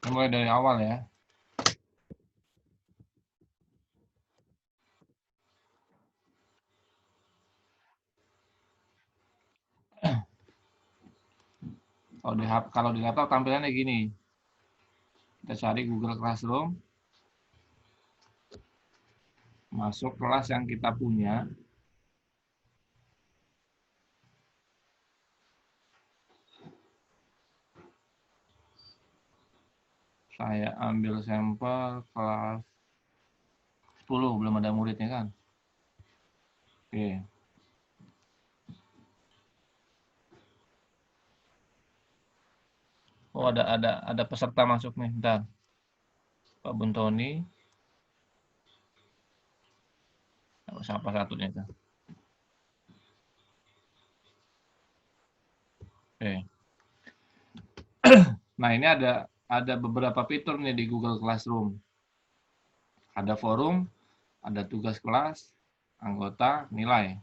Mulai dari awal ya. Kalau di laptop tampilannya gini. Kita cari Google Classroom, masuk kelas yang kita punya. Saya ambil sampel kelas 10, belum ada muridnya kan. Oke. Oh, ada peserta masuk nih, bentar. Pak Buntoni. Siapa satunya itu? Oke. Nah, ini ada beberapa fitur nih di Google Classroom. Ada forum, ada tugas kelas, anggota, nilai.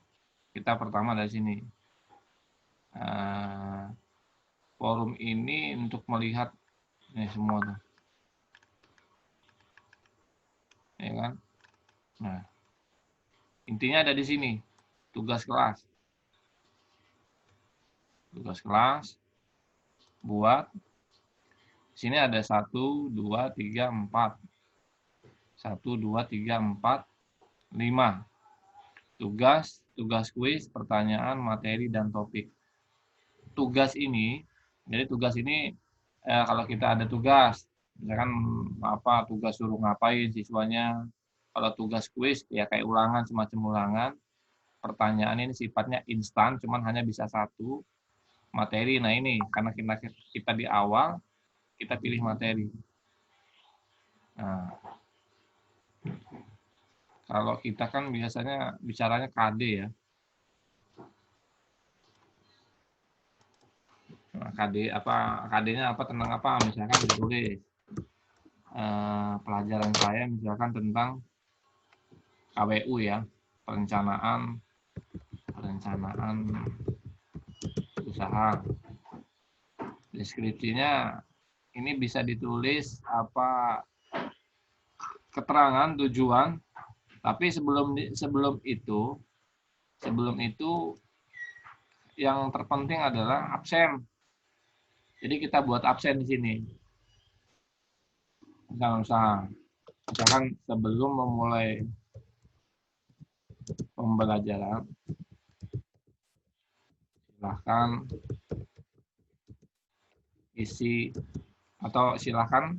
Kita pertama dari sini. Forum ini untuk melihat ini semua tuh. Ya kan? Nah, intinya ada di sini. Tugas kelas. Tugas kelas buat sini ada 1 2 3 4. 1 2 3 4 5. Tugas kuis, pertanyaan, materi dan topik. Tugas ini, jadi tugas ini kalau kita ada tugas, misalkan tugas suruh ngapain siswanya. Kalau tugas kuis ya kayak ulangan, semacam ulangan. Pertanyaan ini sifatnya instan, cuman hanya bisa satu. Materi, nah ini karena kita di awal, kita pilih materi. Nah, kalau kita kan biasanya bicaranya KD ya. Nah, KD-nya apa, tentang apa, misalkan ditulis pelajaran saya misalkan tentang KWU ya, perencanaan usaha. Deskripsinya ini bisa ditulis keterangan tujuan, tapi sebelum itu yang terpenting adalah absen. Jadi kita buat absen di sini. Misalkan sebelum memulai pembelajaran, silahkan isi atau silahkan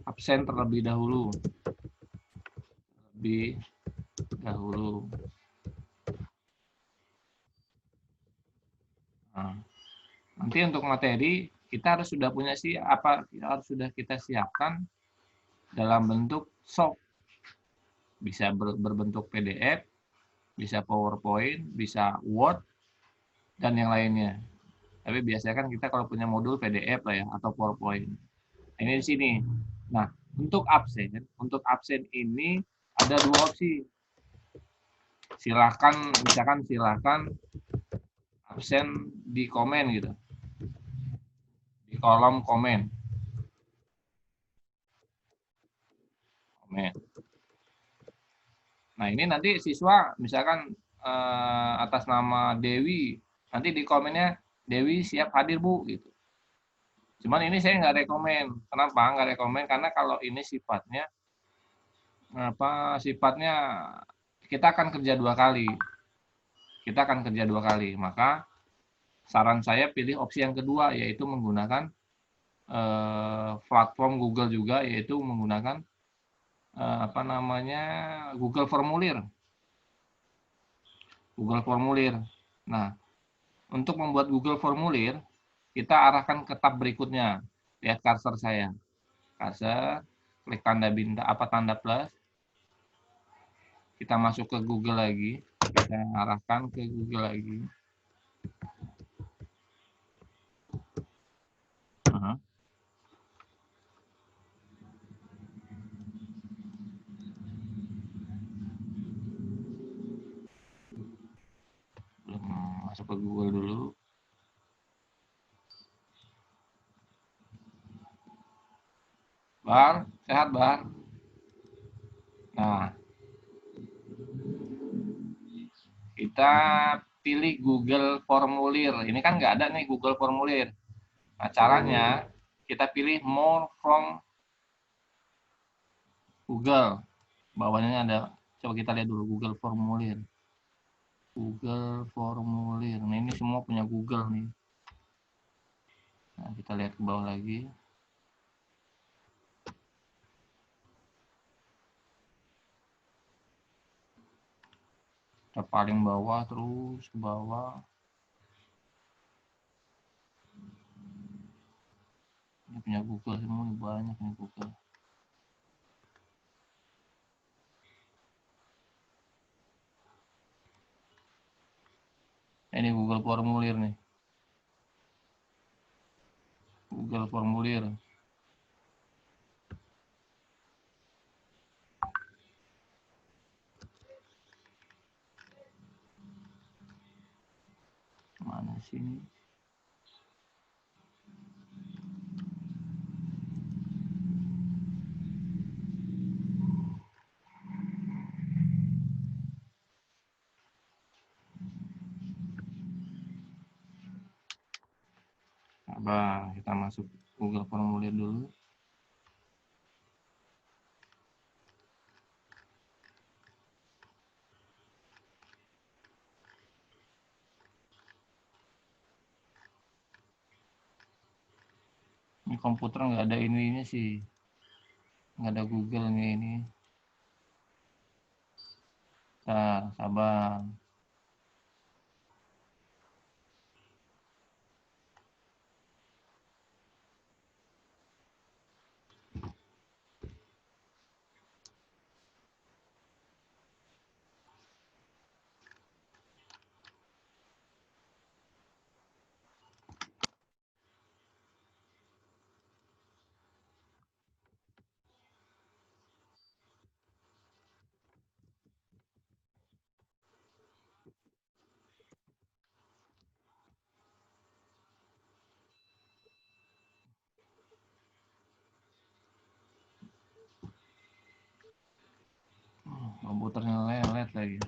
absen terlebih dahulu. Nah, nanti untuk materi kita harus sudah kita siapkan dalam bentuk soft, bisa berbentuk PDF, bisa PowerPoint, bisa Word, dan yang lainnya. Tapi biasanya kan kita kalau punya modul PDF lah ya, atau PowerPoint. Ini di sini. Nah, untuk absen ini ada dua opsi. Silahkan absen di komen gitu, di kolom komen. Nah, ini nanti siswa misalkan atas nama Dewi, nanti di komennya Dewi siap hadir Bu gitu. Cuman ini saya nggak rekomen. Kenapa nggak rekomen? Karena kalau ini sifatnya kita akan kerja dua kali. Maka saran saya pilih opsi yang kedua, yaitu menggunakan platform Google juga, yaitu menggunakan Google Formulir. Nah, untuk membuat Google Formulir, kita arahkan ke tab berikutnya. Lihat cursor saya. Klik tanda bintang, tanda plus. Kita masuk ke Google lagi. Kita arahkan ke Google lagi. Masuk ke Google dulu. Bar, sehat Bar. Nah, kita pilih Google Formulir. Ini kan nggak ada nih Google Formulir. Nah, caranya kita pilih More from Google. Bawahnya ada, coba kita lihat dulu Google Formulir. Google Formulir. Nah, ini semua punya Google nih. Nah, kita lihat ke bawah lagi. Kita paling bawah terus ke bawah. Ini punya Google semua, banyak nih Google. Ini Google Formulir nih. Google Formulir. Mana sih ini? Coba kita masuk Google Formulir dulu. Ini komputer nggak ada ininya sih, nggak ada Google nih ini. Nah, sabar. Komputernya lelet lagi.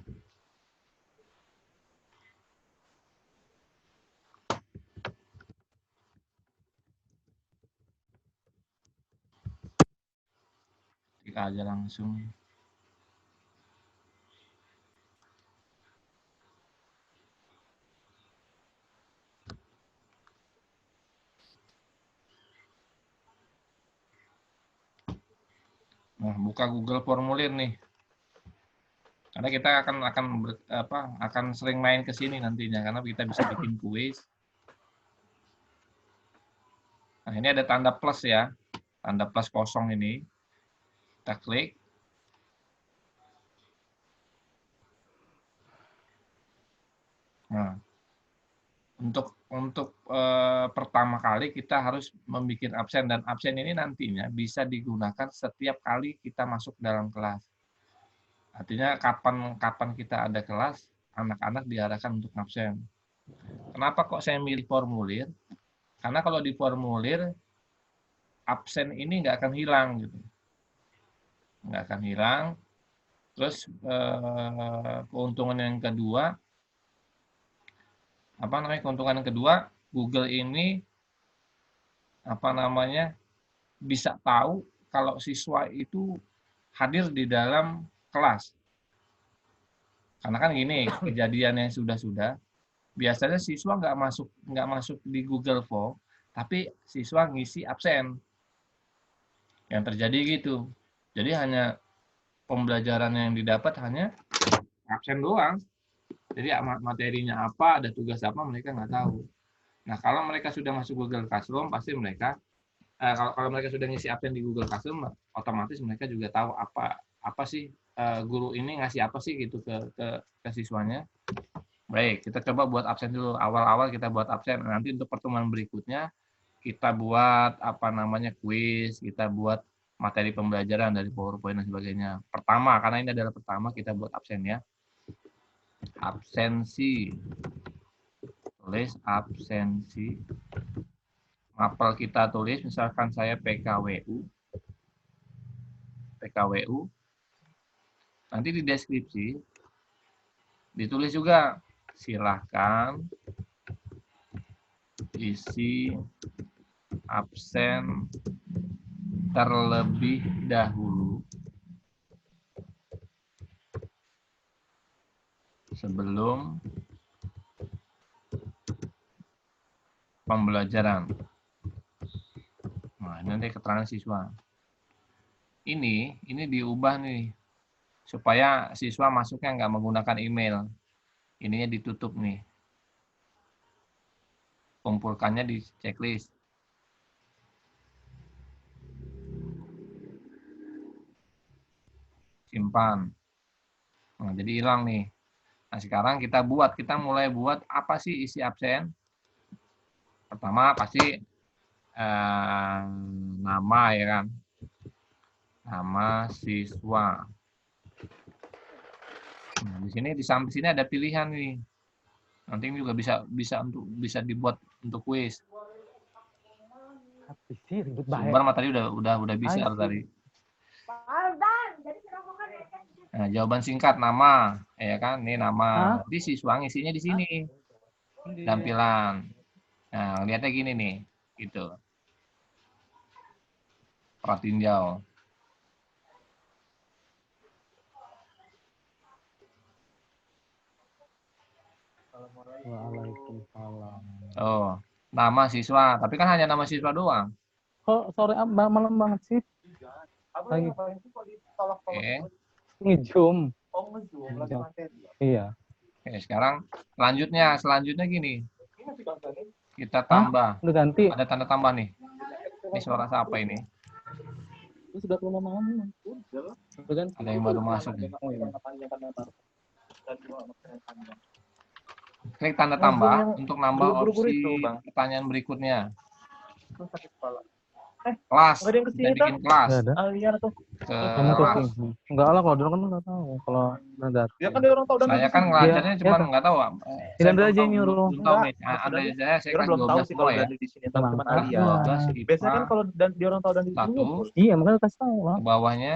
Klik aja langsung. Nah, buka Google Formulir nih. Karena kita akan sering main ke sini nantinya karena kita bisa bikin kuis. Nah, ini ada tanda plus ya. Tanda plus kosong ini. Kita klik. Nah, untuk pertama kali kita harus membuat absen, dan absen ini nantinya bisa digunakan setiap kali kita masuk dalam kelas. Artinya kapan kita ada kelas, anak-anak diarahkan untuk absen. Kenapa kok saya milih formulir? Karena kalau di formulir absen ini nggak akan hilang gitu, nggak akan hilang. Terus keuntungan yang kedua, keuntungan yang kedua, Google ini bisa tahu kalau siswa itu hadir di dalam kelas. Karena kan gini, kejadian yang sudah-sudah, biasanya siswa nggak masuk di Google Form, tapi siswa ngisi absen. Yang terjadi gitu. Jadi hanya pembelajaran yang didapat hanya absen doang. Jadi materinya apa, ada tugas apa, mereka nggak tahu. Nah, kalau mereka sudah masuk Google Classroom, pasti mereka kalau mereka sudah ngisi absen di Google Classroom, otomatis mereka juga tahu apa sih guru ini ngasih apa sih gitu ke siswanya. Baik, kita coba buat absen dulu. Awal-awal kita buat absen. Nanti untuk pertemuan berikutnya kita buat kuis, kita buat materi pembelajaran dari PowerPoint dan sebagainya. Pertama, karena ini adalah pertama, kita buat absen ya. Absensi. Tulis absensi. Mapel kita tulis, misalkan saya PKWU. PKWU. Nanti di deskripsi ditulis juga, silahkan isi absen terlebih dahulu sebelum pembelajaran. Nah, ini nanti keterangan siswa. Ini diubah nih, supaya siswa masuknya nggak menggunakan email. Ininya ditutup nih. Kumpulkannya di checklist. Simpan. Nah, jadi hilang nih. Nah, sekarang kita mulai buat apa sih isi absen? Pertama pasti nama ya kan. Nama siswa. Nah, di samping sini ada pilihan nih. Nanti ini juga bisa dibuat untuk kuis. Sumber mah tadi udah bisa tadi. Nah, jawaban singkat nama, ya kan? Ini nama. Nanti siswa ngisinya di sini. Tampilan. Nah, lihatnya gini nih, gitu. Pratinjau. Waalaikumsalam. Oh, nama siswa, tapi kan hanya nama siswa doang. Kok sore malam banget sih? Lagi ngejum. Iya. Oke, sekarang selanjutnya gini. Kita tambah. Udah ganti. Ada tanda tambah nih. Ini suara siapa ini? Sudah keluar malam. Ada yang baru masuk nih. Klik tanda tambah untuk nambah opsi pertanyaan berikutnya. Kelas, kita bikin kelas. Kelas. Enggak lah, kalau dulu kan nggak tahu. Kalau nggak. Ya kan dia orang tahu dan Saya kan ngajarnya cuma nggak tahu. Tidak ada aja nyuruh. Belum tahu nih. Ada saya kan belum tahu 12 sih kalau semua ya. Dani di sini teman Alia. 12 Biasanya kan kalau dia orang tahu dan di sini. Satu. Iya, makanya kasih tahu lah. Ke bawahnya.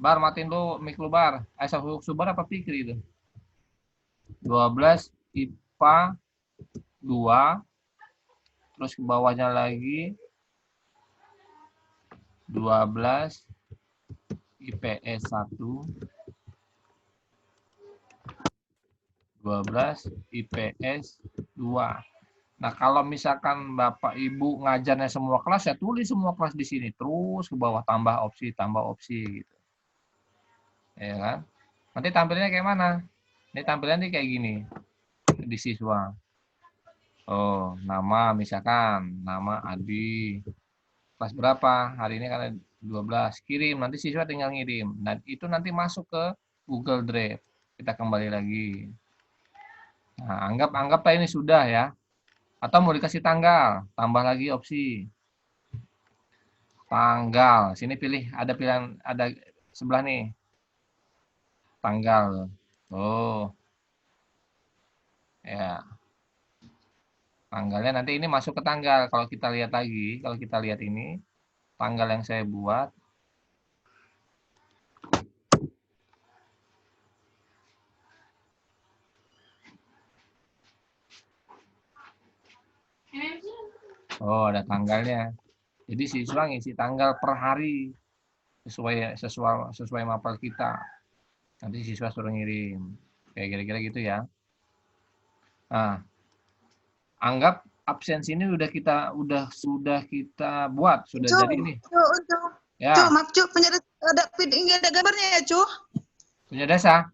Bar, matiin lu mic lu, Bar. Subar apa Fikri itu? 12 IPA 2. Terus ke bawahnya lagi 12 IPS 1. 12 IPS 2. Nah, kalau misalkan Bapak Ibu ngajarnya semua kelas, ya tulis semua kelas di sini. Terus ke bawah tambah opsi gitu. Ya kan? Nanti tampilnya kayak mana? Ini tampilannya kayak gini. Di siswa. Oh, nama misalkan, nama Adi. Kelas berapa? Hari ini kan 12. Kirim, nanti siswa tinggal ngirim. Dan itu nanti masuk ke Google Drive. Kita kembali lagi. Nah, anggap ini sudah ya. Atau mau dikasih tanggal, tambah lagi opsi. Tanggal. Sini pilih, ada pilihan, ada sebelah nih. Tanggal. Oh. Ya. Tanggalnya nanti ini masuk ke tanggal. Kalau kita lihat lagi, kalau kita lihat ini, tanggal yang saya buat. Oh, ada tanggalnya. Jadi siswa ngisi tanggal per hari sesuai mapel kita. Nanti siswa suruh ngirim. Kayak kira-kira gitu ya. Nah, anggap absensi ini sudah kita buat, sudah jadi nih. Ya. Maaf, ada gambarnya ya, Cu? Punya dasa?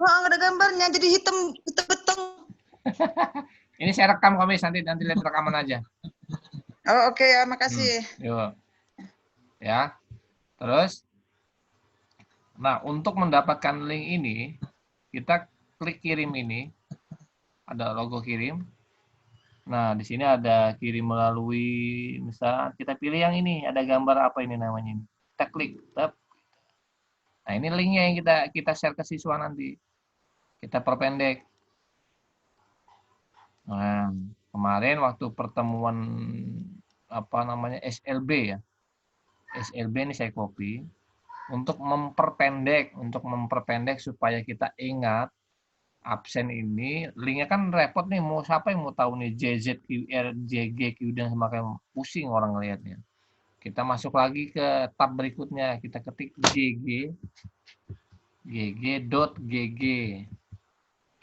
Oh, ada gambarnya, jadi hitam betung. Ini saya rekam Komis, nanti lihat rekaman aja. Oh, oke ya, makasih. Yuk. Ya. Terus, nah untuk mendapatkan link ini, kita klik kirim ini, ada logo kirim. Nah, di sini ada kirim melalui, misalnya kita pilih yang ini, ada gambar apa ini namanya ini. Kita klik, tap. Nah, ini linknya yang kita share ke siswa nanti. Kita perpendek. Nah, kemarin waktu pertemuan SLB ya. SLB ini saya copy untuk memperpendek supaya kita ingat absen ini. Linknya kan repot nih, mau siapa yang mau tahu nih JZQR, JGQ dan semakin pusing orang ngelihatnya. Kita masuk lagi ke tab berikutnya, kita ketik gg.gg.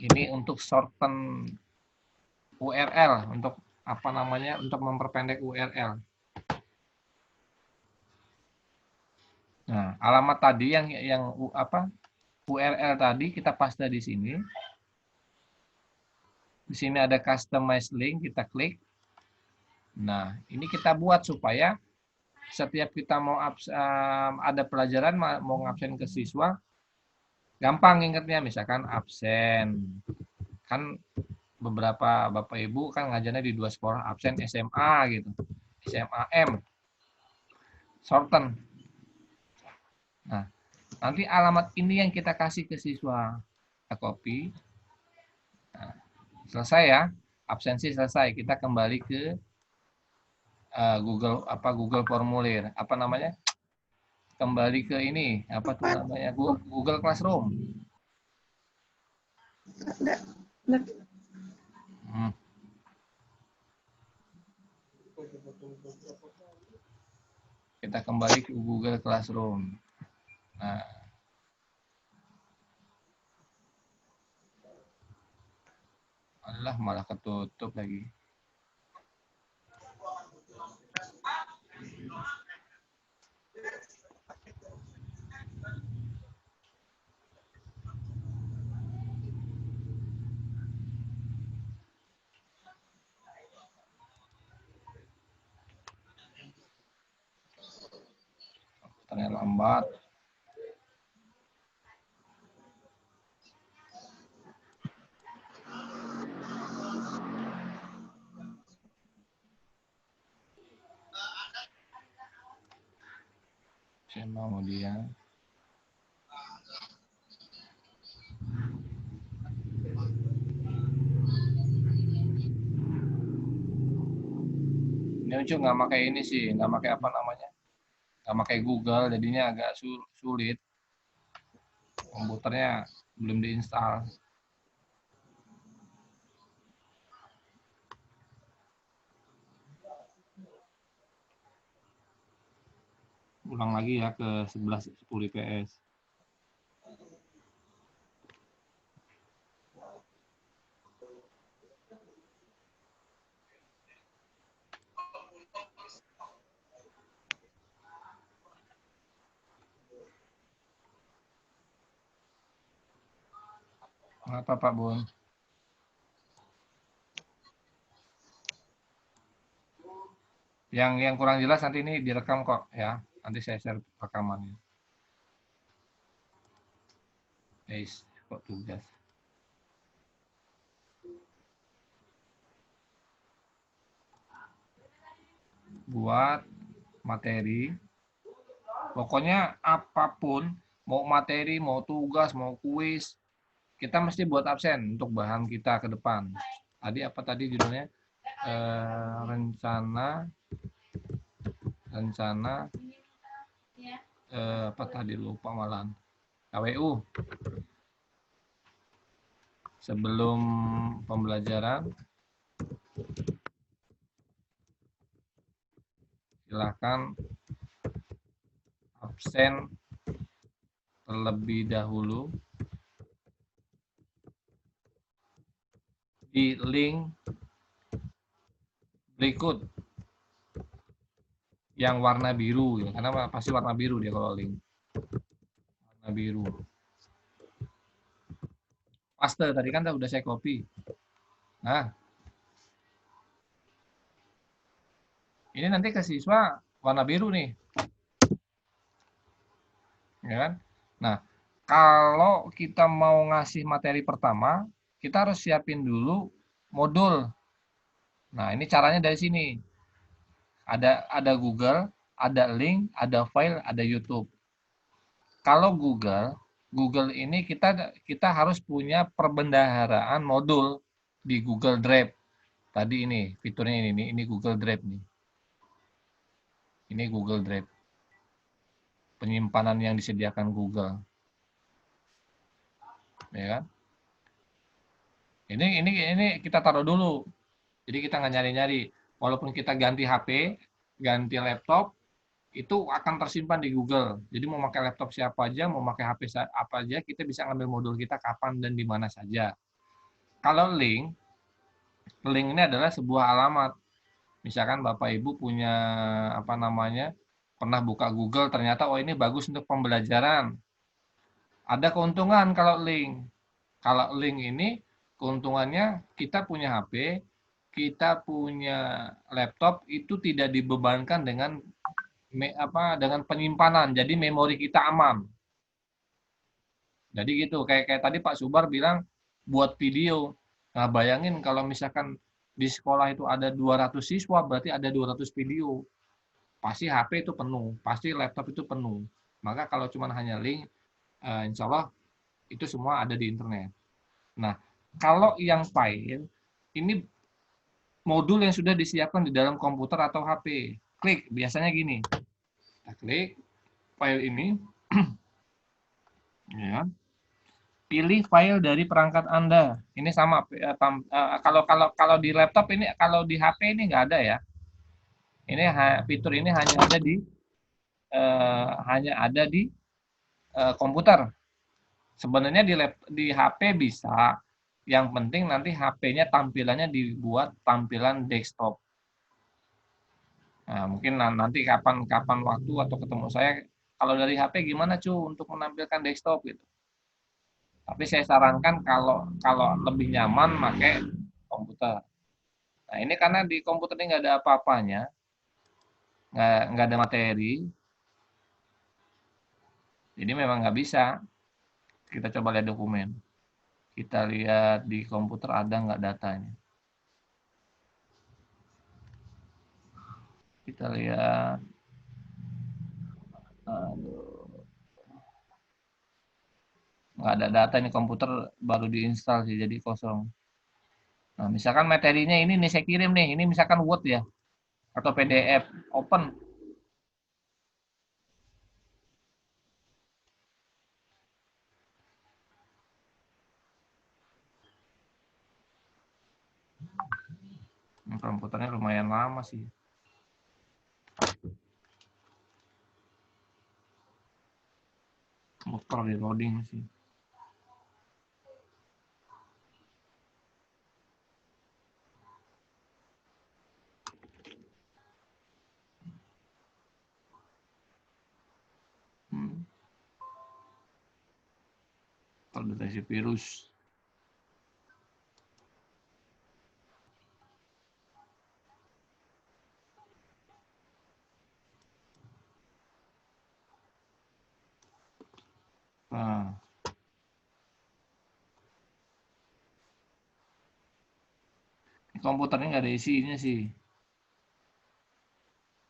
Ini untuk shorten URL, untuk apa namanya, untuk memperpendek URL. Nah, alamat tadi yang URL tadi kita paste di sini. Di sini ada customize link, kita klik. Nah, ini kita buat supaya setiap kita mau ada pelajaran mau ngabsen ke siswa, gampang ingatnya. Misalkan absen, kan beberapa Bapak Ibu kan ngajarnya di 2 sekolah, absen SMA gitu, SMAM, shorten. Nah, nanti alamat ini yang kita kasih ke siswa, kita copy. Nah, selesai ya, absensi selesai. Kita kembali ke Google Formulir, apa namanya? Kembali ke ini, apa tuh namanya? Google Classroom. Kita kembali ke Google Classroom. Nah, alah, malah ketutup lagi. Ternyata lambat. Saya mau dia. Ini Ucu nggak pakai ini sih, nggak pakai apa namanya, nggak pakai Google, jadinya agak sulit. Komputernya belum diinstal. Ulang lagi ya ke 11.10 IPS. Kenapa Pak Bun? Yang kurang jelas nanti ini direkam kok ya. Nanti saya share rekamannya. Kok tugas. Buat materi. Pokoknya apapun, mau materi, mau tugas, mau kuis, kita mesti buat absen untuk bahan kita ke depan. Tadi apa tadi judulnya? Rencana apa tadi lupa malahan. KWU. Sebelum pembelajaran, silakan absen terlebih dahulu di link berikut yang warna biru ya, karena pasti warna biru dia kalau link warna biru. Paste tadi kan udah saya copy. Nah, ini nanti ke siswa warna biru nih, ya kan? Nah, kalau kita mau ngasih materi pertama, kita harus siapin dulu modul. Nah, ini caranya dari sini. Ada Google, ada link, ada file, ada YouTube. Kalau Google ini kita harus punya perbendaharaan modul di Google Drive. Tadi ini fiturnya ini Google Drive nih. Ini Google Drive. penyimpanan yang disediakan Google. Ya kan? Ini kita taruh dulu. Jadi kita nggak nyari-nyari. Walaupun kita ganti HP, ganti laptop, itu akan tersimpan di Google. Jadi mau pakai laptop siapa aja, mau pakai HP apa aja, kita bisa ngambil modul kita kapan dan di mana saja. Kalau link ini adalah sebuah alamat. Misalkan Bapak Ibu punya apa namanya, pernah buka Google, ternyata oh ini bagus untuk pembelajaran. Ada keuntungan kalau link. Kalau link ini keuntungannya kita punya HP, kita punya laptop itu tidak dibebankan dengan penyimpanan. Jadi memori kita aman. Jadi gitu, kayak tadi Pak Subar bilang buat video. Nah, bayangin kalau misalkan di sekolah itu ada 200 siswa, berarti ada 200 video. Pasti HP itu penuh, pasti laptop itu penuh. Maka kalau cuma hanya link, insya Allah itu semua ada di internet. Nah, kalau yang file, ini modul yang sudah disiapkan di dalam komputer atau HP. Klik, biasanya gini. Kita klik file ini, ya. Pilih file dari perangkat Anda. Ini sama, kalau di laptop ini, kalau di HP ini nggak ada ya. Ini fitur ini hanya ada di komputer. Sebenarnya di HP bisa. Yang penting nanti HP-nya tampilannya dibuat tampilan desktop. Nah, mungkin nanti kapan waktu atau ketemu saya, kalau dari HP gimana untuk menampilkan desktop gitu. Tapi saya sarankan kalau lebih nyaman pakai komputer. Nah, ini karena di komputer ini nggak ada apa-apanya, nggak ada materi, jadi memang nggak bisa. Kita coba lihat dokumen. Kita lihat di komputer ada nggak datanya. Kita lihat. Nggak ada data, ini komputer baru diinstal sih, jadi kosong. Nah, misalkan materinya ini nih saya kirim nih, ini misalkan Word ya, atau PDF, open. Komputernya lumayan lama sih. Muter di loading sih. Terdeteksi virus. Nah, komputernya nggak ada isinya sih.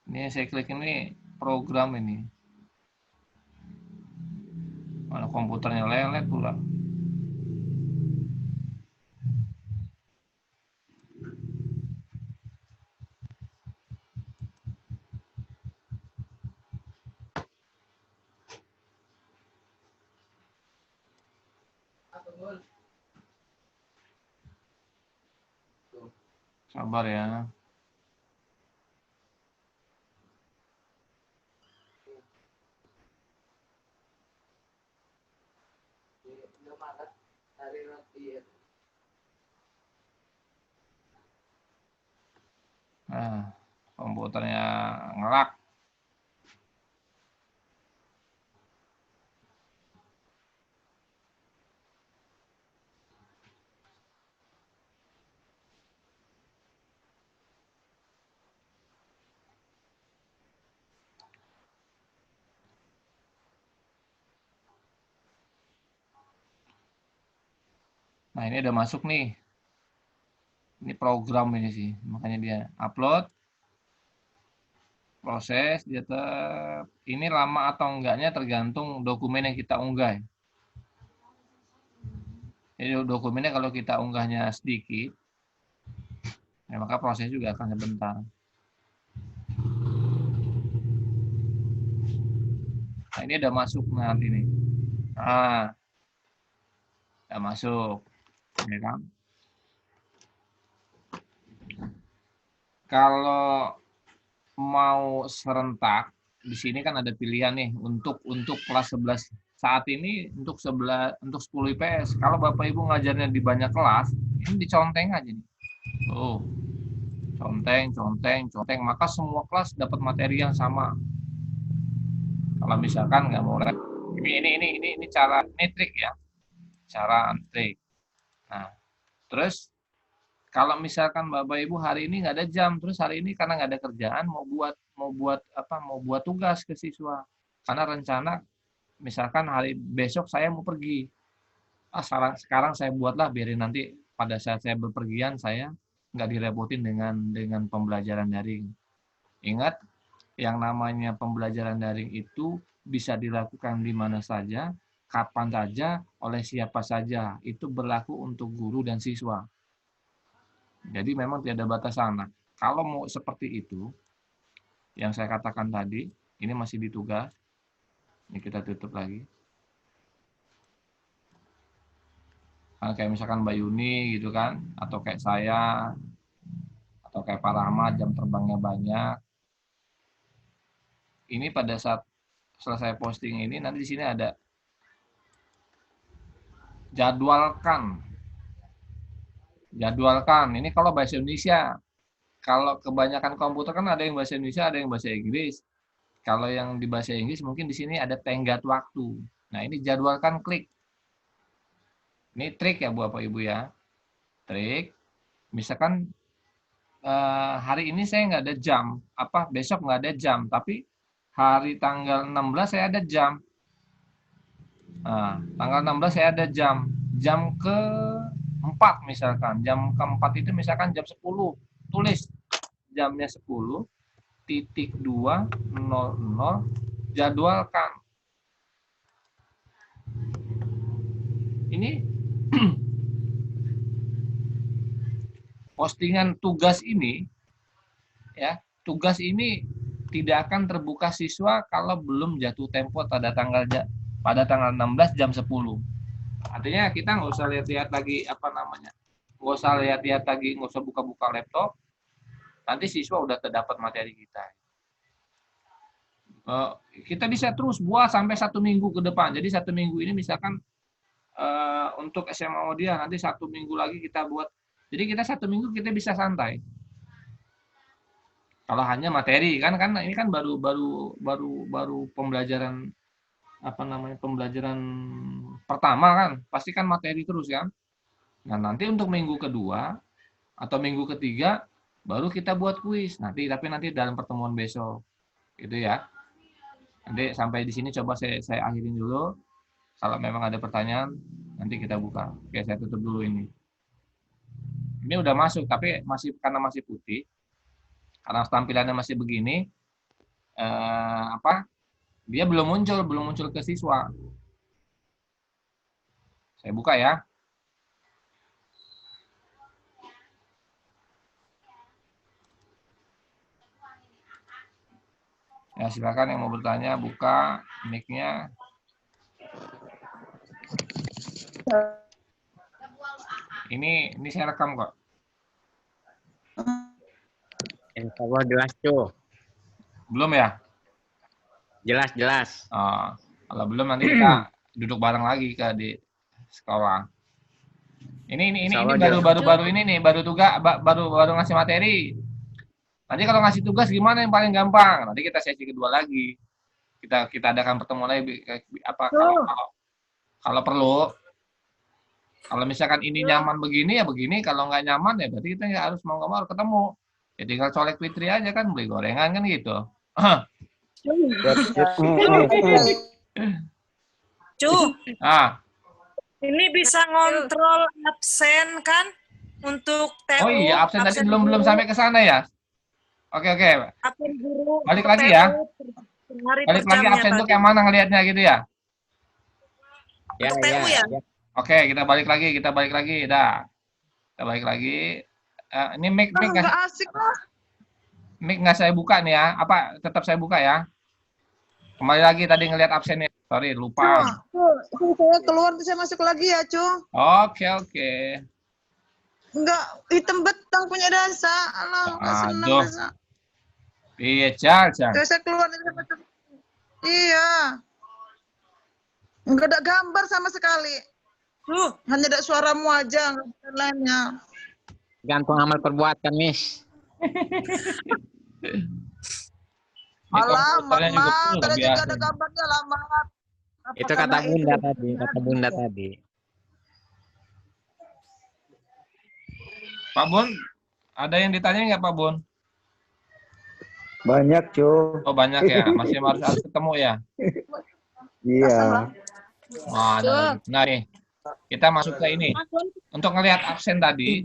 Ini saya klik ini program ini. Mana komputernya lelet pula. Sabar ya. Nah, komputernya ngelak. Nah, ini udah masuk nih. Ini program ini sih, makanya dia upload, proses, ini lama atau enggaknya tergantung dokumen yang kita unggah. Jadi dokumennya kalau kita unggahnya sedikit, ya maka proses juga akan sebentar. Nah, ini udah masuk nanti nih. Nah, udah masuk. Ya kan? Kalau mau serentak, di sini kan ada pilihan nih untuk kelas 11 saat ini untuk 10 IPS. Kalau Bapak Ibu ngajarnya di banyak kelas, ini diconteng aja nih. Tuh. Conteng, maka semua kelas dapat materi yang sama. Kalau misalkan nggak mau ini cara ini trik ya. Cara trik. Nah, terus kalau misalkan Bapak Ibu hari ini nggak ada jam, terus hari ini karena nggak ada kerjaan mau buat tugas ke siswa. Karena rencana misalkan hari besok saya mau pergi. Sekarang saya buatlah biarin nanti pada saat saya berpergian saya nggak direpotin dengan pembelajaran daring. Ingat, yang namanya pembelajaran daring itu bisa dilakukan di mana saja, kapan saja, oleh siapa saja. Itu berlaku untuk guru dan siswa. Jadi memang tidak ada batasan. Nah, kalau mau seperti itu, yang saya katakan tadi, ini masih di tugas. Ini kita tutup lagi. Kayak misalkan Mbak Yuni gitu kan, atau kayak saya, atau kayak Pak Rahmat, jam terbangnya banyak. Ini pada saat selesai posting ini, nanti di sini ada jadwalkan. Ini kalau bahasa Indonesia. Kalau kebanyakan komputer kan ada yang bahasa Indonesia, ada yang bahasa Inggris. Kalau yang di bahasa Inggris mungkin di sini ada tenggat waktu. Nah, ini jadwalkan klik. Ini trik ya Bapak Ibu ya. Trik. Misalkan hari ini saya nggak ada jam, besok nggak ada jam, tapi hari tanggal 16 saya ada jam. Nah, tanggal 16 saya ada jam ke-4 misalkan. Jam ke-4 itu misalkan jam 10. Tulis jamnya 10.200 jadwalkan. Ini postingan tugas ini ya, tugas ini tidak akan terbuka siswa kalau belum jatuh tempo pada tanggal 16 jam 10. Artinya kita nggak usah lihat-lihat lagi nggak usah lihat-lihat lagi, nggak usah buka-buka laptop. Nanti siswa udah terdapat materi kita. Kita bisa terus buat sampai 1 minggu ke depan. Jadi 1 minggu ini misalkan untuk SMA Muhammadiyah nanti 1 minggu lagi kita buat. Jadi kita 1 minggu kita bisa santai. Kalau hanya materi kan ini kan baru pembelajaran pembelajaran pertama kan, pasti kan materi terus kan. Nah, nanti untuk minggu kedua atau minggu ketiga baru kita buat kuis. Tapi nanti dalam pertemuan besok. Gitu ya. Nanti sampai di sini coba saya akhirin dulu. Kalau memang ada pertanyaan nanti kita buka. Oke, saya tutup dulu ini. Ini udah masuk tapi karena masih putih. Karena tampilannya masih begini, dia belum muncul ke siswa. Saya buka ya. Ya, silakan yang mau bertanya, buka mic-nya. Ini saya rekam kok. Insya Allah jelas tuh. Belum ya? Jelas. Kalau belum nanti kita duduk bareng lagi di sekolah. Ini baru ini nih, baru ngasih materi. Nanti kalau ngasih tugas gimana yang paling gampang? Nanti kita sesi kedua lagi. Kita adakan pertemuan lagi kalau perlu. Kalau misalkan ini nyaman begini ya begini, kalau nggak nyaman ya berarti kita nggak harus mau nggak mau ketemu. Ya tinggal colek Fitri aja kan, beli gorengan kan gitu. Ini bisa ngontrol absen kan untuk TU. Oh iya, absen tadi belum sampai ke sana ya. Oke. Absen guru. Balik lagi ya. Balik lagi absen itu kayak mana ngelihatnya gitu ya? Ya. Oke, kita balik lagi. Dah. Kita balik lagi. Ini mic Nggak asik lah. Mic nggak saya buka nih ya. Tetap saya buka ya. Kembali lagi tadi ngelihat absennya. Sorry, lupa. Tuh, saya keluar tuh saya masuk lagi ya, Cu. Oke. Enggak, hitam betang punya Dasa. Alah, enggak senang Aduh. Dasa. Iya, Cal. Terus saya keluar dari masuk. Iya. Enggak ada gambar sama sekali. Hanya ada suaramu aja, enggak ada lainnya. Gantung amal perbuatan, Miss. Ini Alah, komputernya juga Mama, full, tadi biasa. juga ada gambarnya lama. Itu kata Bunda tadi. Pak Bun, ada yang ditanya nggak Pak Bun? Banyak, Cu. Oh banyak ya, masih harus ketemu ya. Iya. Wah, nah nih, kita masuk ke ini. Untuk ngelihat absen tadi,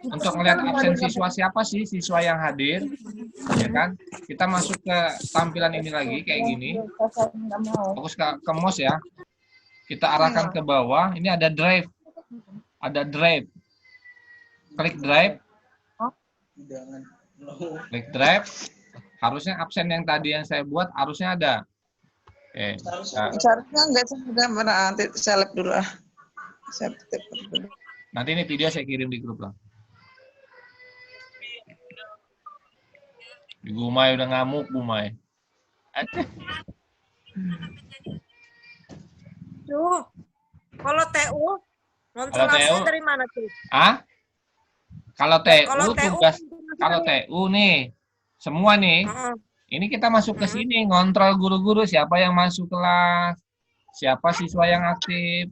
untuk ngelihat absen siswa siapa sih siswa yang hadir, ya kan? Kita masuk ke tampilan ini lagi kayak gini. Fokus ke mouse ya. Kita arahkan ke bawah. Ini ada drive, ada drive. Klik drive. Klik drive. Harusnya absen yang tadi yang saya buat harusnya ada. Oke. Seharusnya enggak sama gambar. Nanti saya lihat dulu. Saya titip dulu. Nanti ini video saya kirim di grup lah. Di Gumai udah ngamuk Gumai. Tuh, kalau TU, nonton Kalau TU? absen dari mana tuh? Ah? Kalau Kalau TU TU, tugas, kalau TU nih, semua nih, ini kita masuk ke sini, ngontrol guru-guru siapa yang masuk kelas, siapa siswa yang aktif.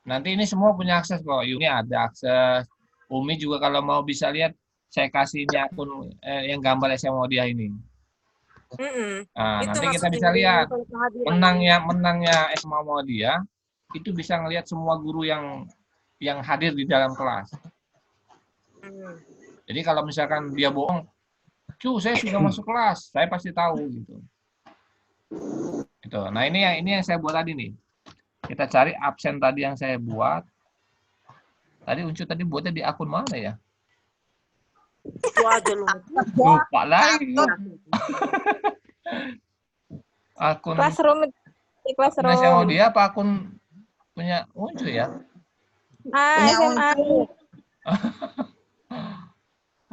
Nanti ini semua punya akses kok. Yuni ada akses. Umi juga kalau mau bisa lihat, saya kasih ini akun yang gambar SMA dia ini. Nah, Itu nanti kita masukin bisa di lihat nonton kehadiran. menangnya SMA dia itu bisa ngelihat semua guru yang hadir di dalam kelas. Jadi kalau misalkan dia bohong, saya sudah masuk kelas, saya pasti tahu gitu. Gitu. Nah ini yang saya buat tadi nih. Kita cari absen tadi yang saya buat. Tadi Uncu tadi buatnya di akun mana ya? Itu aja lu. Lupa lagi. Akun Classroom di SMA classroom. dia apa akun punya Uncu ya? Ah, SMA.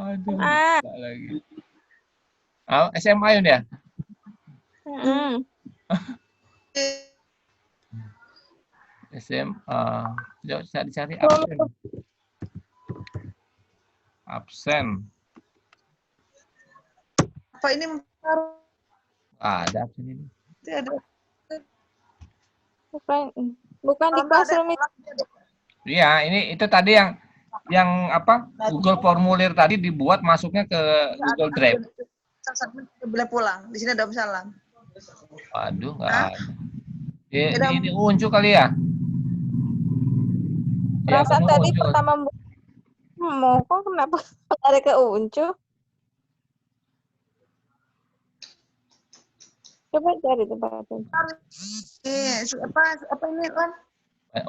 Aduh, lupa lagi. SMA Yun ya? SMA. Coba cari absen. Absen. Apa ini? Ada absen ini. Ada. Bukan di classroom itu. Iya, itu tadi yang apa? Google formulir tadi dibuat masuknya ke Google Drive. Boleh pulang. Di sini ada Om Salam. Waduh, nggak ada. Ini Uncu kali ya? Rasa kamu tadi Uncu. pertama mau kok kenapa ada ke Uncu? Coba cari tempatnya. Apa ini, Lan?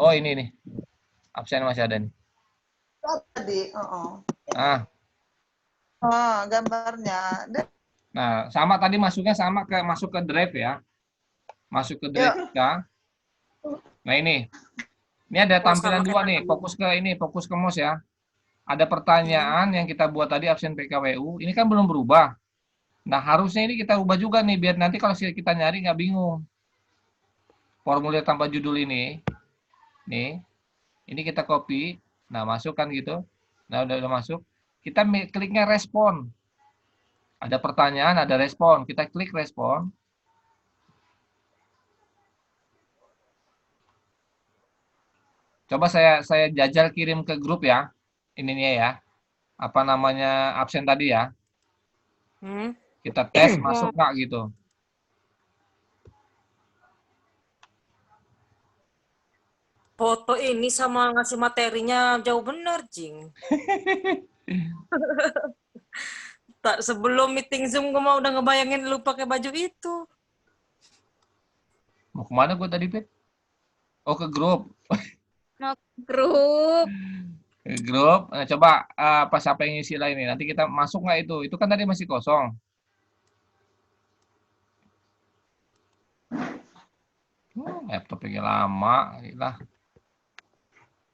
Oh, ini nih. Absen masih ada nih. Tadi, gambarnya. Nah, sama tadi masuk ke drive ya. Masuk ke drive kita. Nah, ini ada tampilan dua nih, fokus ke mouse ya. Ada pertanyaan yang kita buat tadi absen PKWU, ini kan belum berubah. Nah, harusnya ini kita ubah juga nih, biar nanti kalau kita nyari nggak bingung. Formulir tanpa judul ini, nih, ini kita copy, nah masukkan gitu. Nah, udah masuk. Kita kliknya respon. Ada pertanyaan, ada respon. Kita klik respon. Coba saya jajal kirim ke grup ya. Ininya ya. Apa namanya absen tadi ya. Kita tes masuk nggak gitu. Foto ini sama ngasih materinya jauh bener, Jing. Tak sebelum meeting Zoom gue mau udah ngebayangin lu pakai baju itu. Mau kemana gue tadi, Pit? Oh, ke grup. Grup. Ke grup. Nah, coba pas apa yang isi lah ini. Nanti kita masuk nggak itu? Itu kan tadi masih kosong. Laptopnya lama, lah.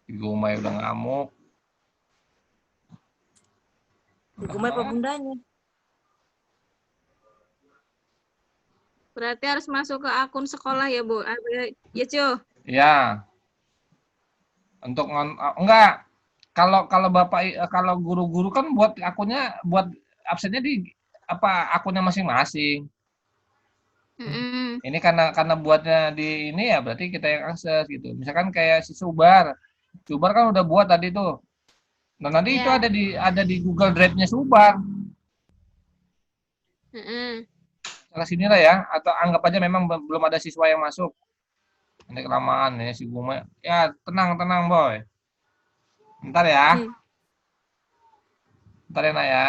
Gumai udah ngamuk. Gumai apa bundanya? Berarti harus masuk ke akun sekolah ya, Bu? Ya, Cu? Ya. Untuk enggak. Kalau Bapak kalau guru-guru kan buat akunnya buat absennya di akunnya masing-masing. Ini karena buatnya di ini ya berarti kita yang akses gitu. Misalkan kayak si Subar kan udah buat tadi tuh. Nah nanti itu ada di Google Drive-nya Subar. Salah sini lah ya. Atau anggap aja memang belum ada siswa yang masuk. Ini kelamaan ya si Guma. Ya tenang boy. Bentar ya. Bentar ya Nak ya.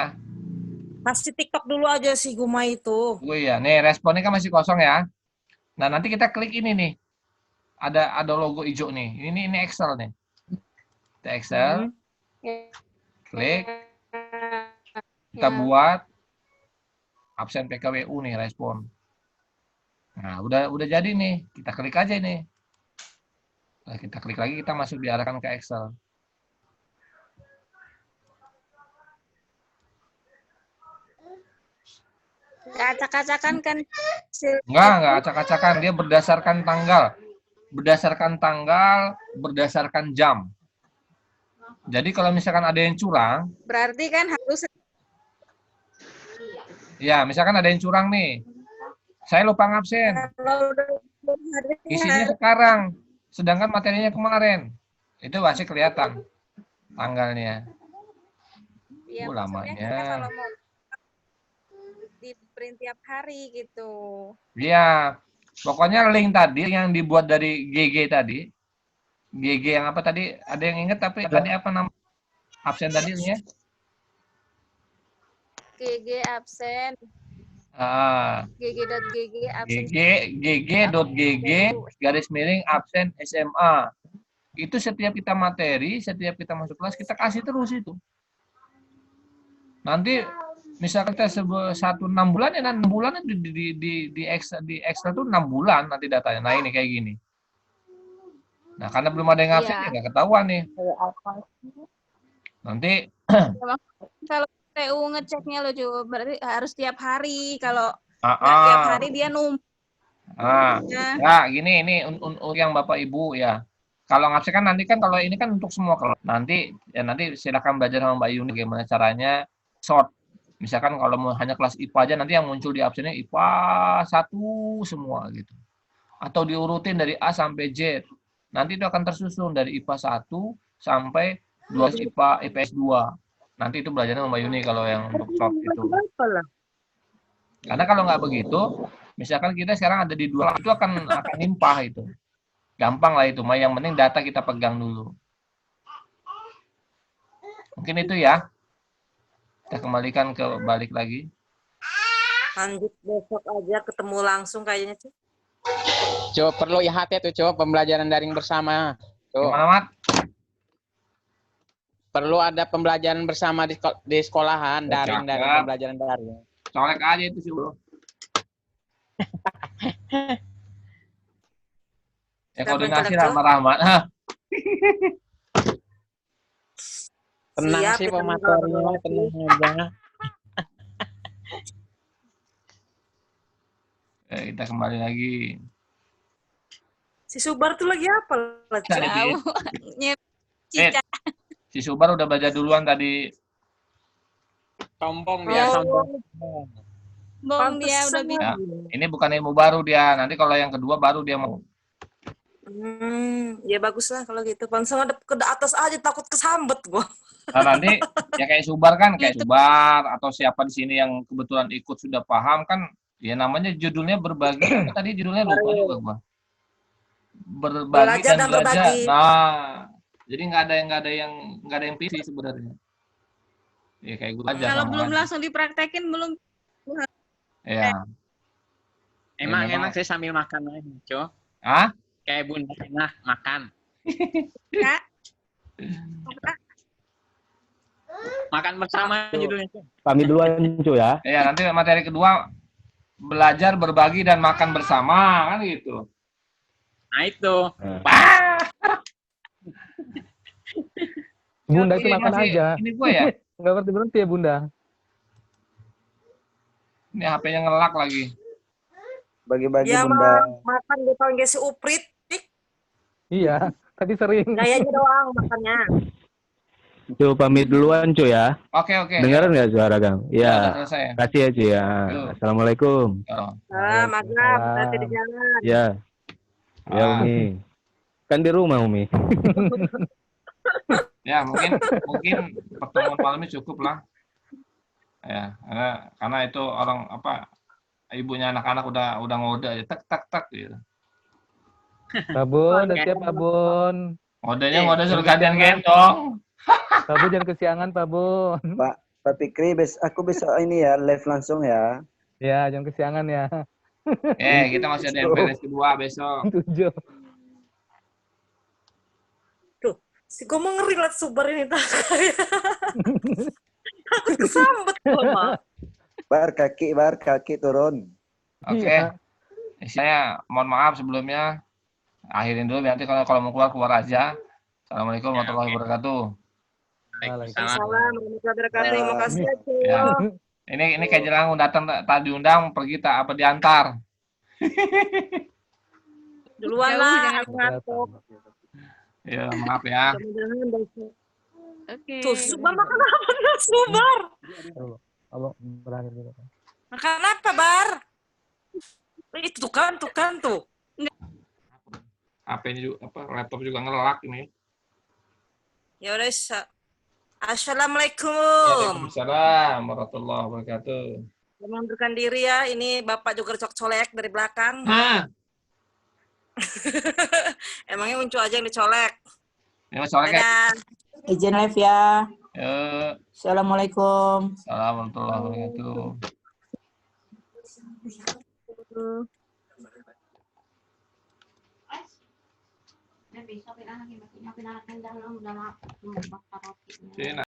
Pasti TikTok dulu aja si Gumai itu. Oh iya, nih responnya kan masih kosong ya. Nah nanti kita klik ini nih. Ada logo hijau nih. Ini Excel nih. Kita Excel. Klik. Kita buat absen PKWU nih respon. Nah udah jadi nih. Kita klik aja nih. Nah, kita klik lagi kita masuk diarahkan ke Excel. Nggak acak-acakan kan? Enggak acak-acakan. Dia berdasarkan tanggal. Berdasarkan jam. Jadi kalau misalkan ada yang curang. Berarti kan harus. Ya, misalkan ada yang curang nih. Saya lupa ngabsen. Isinya sekarang. Sedangkan materinya kemarin. Itu pasti kelihatan tanggalnya. Ya, Lamanya. Kalau mau di print tiap hari gitu. Iya. Pokoknya link tadi yang dibuat dari GG tadi. GG yang apa tadi? Ada yang ingat tapi tadi apa nama absen tadinya? GG absen. GG.GG absen. GG.GG garis miring absen SMA. Itu setiap kita materi, setiap kita masuk kelas kita kasih terus itu. Nanti misalkan kita 6 bulan ya 6 bulan di Excel tuh 6 bulan nanti datanya. Nah ini kayak gini. Nah karena belum ada yang absen ya nggak ketahuan nih. Nanti kalau TU ngeceknya lo juga berarti harus tiap hari. Kalau tiap hari dia numpuk. Ya gini ini untuk yang Bapak Ibu ya. Kalau ngabsen kan nanti kan kalau ini kan untuk semua kelas. Nanti silakan belajar sama Mbak Yuni bagaimana caranya sort. Misalkan kalau mau hanya kelas IPA aja nanti yang muncul di absennya IPA 1 semua gitu. Atau diurutin dari A sampai Z. Nanti itu akan tersusun dari IPA 1 sampai 2 IPS 2. Nanti itu belajarnya sama Mbak Yuni kalau yang untuk sort itu. Karena kalau nggak begitu, misalkan kita sekarang ada di 2 itu akan limpah itu. Gampang lah itu, yang penting data kita pegang dulu. Mungkin itu ya. Kita kembalikan ke balik lagi. Lanjut besok aja ketemu langsung kayaknya. Coba perlu IHT tuh, coba pembelajaran daring bersama. Gimana, Mat? Perlu ada pembelajaran bersama di sekolahan, daring pembelajaran daring. Colek aja itu sih, Bro. Ya koordinasi lah sama Rahmat. Tenang sih pematerinya, tenang aja. Kita kembali lagi. Si Subar tuh lagi apa? Si Subar udah belajar duluan tadi. Sombong dia, sombong. Bong dia udah ya, ini bukan ilmu baru dia. Nanti kalau yang kedua baru dia mau. Ya bagus lah kalau gitu. Langsung ada ke atas aja takut kesambet gua. Nah, nanti ya kayak Subar kan, kayak Subar atau siapa di sini yang kebetulan ikut sudah paham kan, ya namanya judulnya berbagi. Tadi judulnya lupa juga gua. Berbagi dan belajar. Nah, jadi nggak ada yang PC sebenarnya. Ya kayak gue aja. Kalau belum langsung dipraktekin belum. Ya. Emang enak sih sambil makan aja, Co. Hah? Kayak Bunda enak makan. Kak. Makan bersama judulnya. Kami duluan, Cu ya. Ya, nanti materi kedua belajar, berbagi dan makan bersama kan gitu. Nah itu. Bunda itu Ini makan masih- aja. Ini gue ya? Nggak berhenti ya Bunda. Ini HP-nya ngelak lagi. Bagi-bagi Ya Bunda. makan di panggil si Uprit. Iya, tapi sering. Gayanya doang makannya. Cu, pamit duluan cu ya. Oke, oke. Dengaran nggak suara Kang? Udah Ya. selesai. Kasih ya cu ya. Yuk. Assalamualaikum. Ah, maghrib, hati di jalan. Ya. Ya Ah. Umi. Kan di rumah Umi. Ya, mungkin pertemuan malam ini cukup lah. Ya, karena itu orang ibunya anak-anak udah ngode aja tak gitu. Pak Bun, udah siap Pak Bun. Ngodenya ngode suruh gantian gendong. Pak Bun jangan kesiangan Pak Bun. Pak Fikri, aku besok ini ya live langsung ya. Ya, jangan kesiangan ya. Kita masih ada MPLS kedua besok. 7. Si gue mau ngeri liat Subar ini tak kayak. Takut kesambet gue mah. Bar kaki turun. Oke. Iya. Saya mohon maaf sebelumnya. Akhirin dulu nanti kalau mau keluar aja. Assalamualaikum warahmatullahi wabarakatuh. Waalaikumsalam warahmatullahi wabarakatuh. Terima kasih Ya. ya. Ini kayak Jelang datang tadi diundang pergi tak diantar. Duluan lah, aku ngantuk. Ya, maaf ya. Mudah-mudahan besok. Oke. Tuh, Subar makan apa nih, Subar? Kalau berani gitu. Makan apa, Bar? Itu tuh kan. HP-nya juga laptop juga ngelak ini. Ya udah, Assalamualaikum. Waalaikumsalam warahmatullahi wabarakatuh. Mengundurkan diri ya. Ini Bapak juga colek dari belakang. Nah, Emangnya Uncu aja yang dicolek. ini soalnya Dadah. Izin live ya. Yuk. Assalamualaikum. Assalamualaikum warahmatullahi wabarakatuh. Sini.